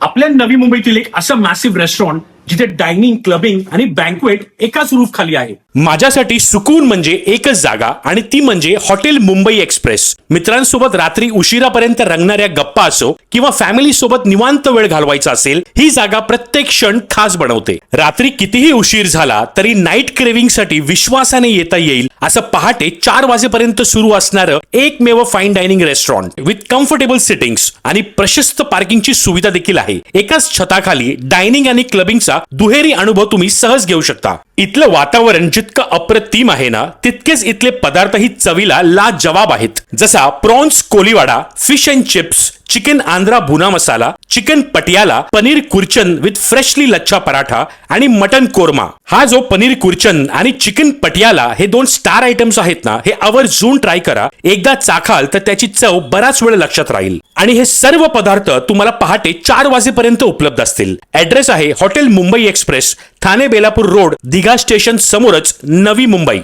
आपल्या नवी मुंबईतील एक असं मॅसिव्ह रेस्टॉरंट जिथे डायनिंग, क्लबिंग आणि बँक्वेट एकाच रूफ खाली आहे. माझ्यासाठी सुकून म्हणजे एकच जागा आणि ती म्हणजे हॉटेल मुंबई एक्सप्रेस. मित्रांसोबत रात्री उशिरापर्यंत रंगणाऱ्या गप्पा असो किंवा फॅमिली सोबत निवांत वेळ घालवायचा असेल, ही जागा प्रत्येक क्षण खास बनवते. रात्री कितीही उशीर झाला तरी नाईट क्रेविंग साठी विश्वासाने येता येईल असं पहाटे 4 वाजेपर्यंत सुरू असणारं एकमेव fine dining restaurant with comfortable sittings आणि प्रशस्त पार्किंगची सुविधा देखील आहे. एकाच छताखाली डायनिंग आणि क्लबिंगचा दुहेरी अनुभव तुम्ही सहज घेऊ शकता. इथलं वातावरण जितकं अप्रतिम आहे ना, तितकेच इथले पदार्थही चवीला लाजवाब आहेत. जसा prawns Koliwada, fish and chips, chicken Andhra bhuna masala, chicken Patiala, paneer kurchan with freshly lachha paratha आणि मटन कोरमा. हा जो पनीर कुरचन आणि चिकन पटियाला हे 2 स्टार आयटम्स आहेत ना, हे आवर्जून ट्राय करा. एकदा चाखाल तर त्याची चव बराच वेळ लक्षात राहील. आणि हे सर्व पदार्थ तुम्हाला पहाटे 4 वाजेपर्यंत उपलब्ध असतील. ऍड्रेस आहे hotel Mumbai express, Thane Belapur road, Digha station समोरच, नवी मुंबई.